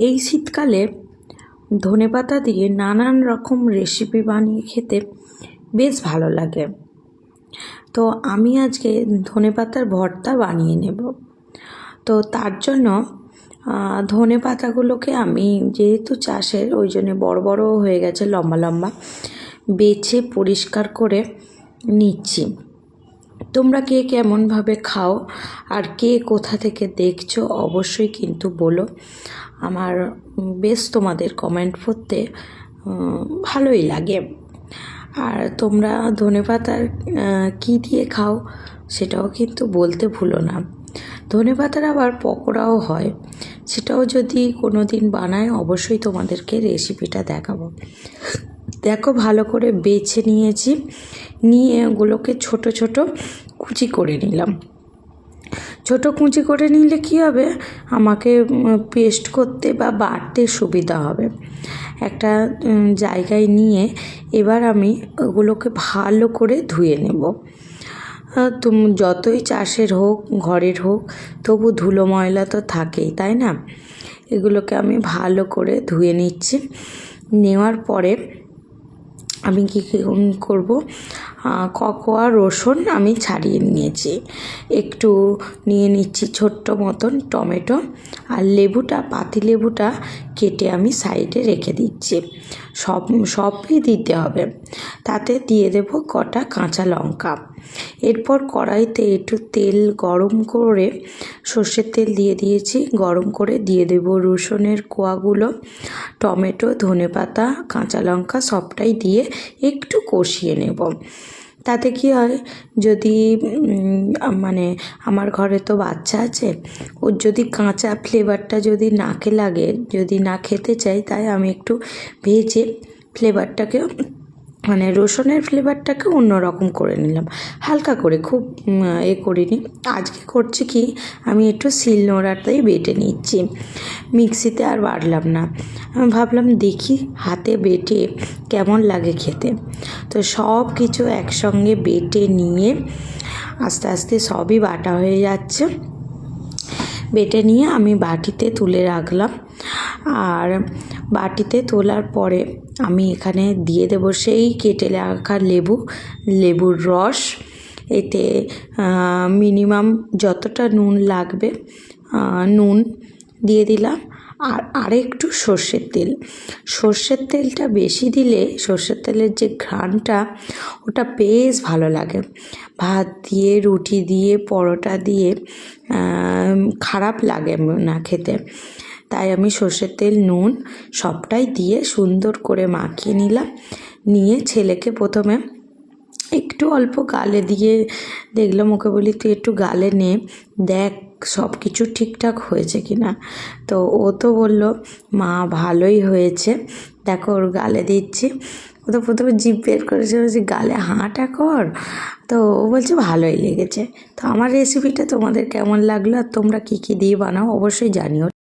এই শীতকালে ধনেপাতা দিয়ে নানান রকম রেসিপি বানিয়ে খেতে বেশ ভালো লাগে। তো আমি আজকে ধনেপাতার ভর্তা বানিয়ে নেব। তো তার জন্য ধনেপাতাগুলোকে আমি যেহেতু চাষের ওই জন্য বড় বড় হয়ে গেছে, লম্বা লম্বা, বেছে পরিষ্কার করে নিচ্ছি। তোমরা কে কেমনভাবে খাও আর কে কোথা থেকে দেখছো অবশ্যই কিন্তু বলো। আমার বেশ তোমাদের কমেন্ট পড়তে ভালোই লাগে। আর তোমরা ধনেপাতার কী দিয়ে খাও সেটাও কিন্তু বলতে ভুলো না। ধনেপাতার আবার পকোড়াও হয়, সেটাও যদি কোনো দিন বানায় অবশ্যই তোমাদেরকে রেসিপিটা দেখাবো। দেখো, ভালো করে বেছে নিয়েছি, নিয়ে ওগুলোকে ছোট ছোট কুচি করে নিলাম। ছোট কুচি করে নিলে কী হবে, আমাকে পেস্ট করতে বা বাটতে সুবিধা হবে। একটা জায়গায় নিয়ে এবার আমি ওগুলোকে ভালো করে ধুয়ে নেব। তুমি যতই চাষের হোক ঘরের হোক, তবু ধুলো ময়লা তো থাকেই, তাই না? এগুলোকে আমি ভালো করে ধুয়ে নিচ্ছি। নেওয়ার পরে আমি কী করব, কোয়া রসুন আমি ছাড়িয়ে নিয়েছি, একটু নিয়ে নিচ্ছি ছোট্ট মতন টমেটো, আর লেবুটা, পাতিলেবুটা কেটে আমি সাইডে রেখে দিচ্ছি। সবই দিতে হবে। তাতে দিয়ে দেব কটা কাঁচা লঙ্কা। এরপর কড়াইতে একটু তেল গরম করে, সর্ষের তেল দিয়ে দিয়েছি, গরম করে দিয়ে দেব রসুনের কোয়াগুলো, টমেটো, ধনেপাতা, কাঁচা লঙ্কা সবটাই দিয়ে একটু কষিয়ে নেব। তাতে কি হয়, যদি মানে আমার ঘরে তো বাচ্চা আছে, ওর যদি কাঁচা ফ্লেভারটা যদি নাকে লাগে, যদি না খেতে চাই, তাই আমি একটু ভেজে ফ্লেভারটাকে, মানে রসুনের ফ্লেভারটাকে অন্যরকম করে নিলাম, হালকা করে, খুব করিনি। আজকে করছি কি, আমি একটু শিলনোড়াতেই বেটে নিচ্ছি, মিক্সিতে আর বাটলাম না। আমি ভাবলাম দেখি হাতে বেটে কেমন লাগে খেতে। তো সব কিছু একসঙ্গে বেটে নিয়ে আস্তে আস্তে সবই বাটা হয়ে যাচ্ছে। বেটে নিয়ে আমি বাটিতে তুলে রাখলাম। আর বাটিতে তোলার পরে আমি এখানে দিয়ে দেবো সেই কেটে রাখা লেবুর রস। এতে মিনিমাম যতটা নুন লাগবে নুন দিয়ে দিলাম, আর আরেকটু সর্ষের তেলটা বেশি দিলে সর্ষের তেলের যে ঘ্রাণটা, ওটা বেশ ভালো লাগে। ভাত দিয়ে, রুটি দিয়ে, পরোটা দিয়ে খারাপ লাগে না খেতে। তাই আমি সর্ষের তেল, নুন সবটাই দিয়ে সুন্দর করে মাখিয়ে নিলাম। নিয়ে ছেলেকে প্রথমে একটু অল্প গালে দিয়ে দেখলাম, ওকে বলি তুই একটু গালে নে, দেখ সব কিছু ঠিকঠাক হয়েছে কি না। তো ও তো বললো মা ভালোই হয়েছে। দেখো ওর গালে দিচ্ছি। ও তো প্রথমে জিভ বের করেছে, বলছি গালে হাঁটা কর। তো ও বলছে ভালোই লেগেছে। তো আমার রেসিপিটা তোমাদের কেমন লাগলো আর তোমরা কী কী দিয়ে বানাও অবশ্যই জানিও।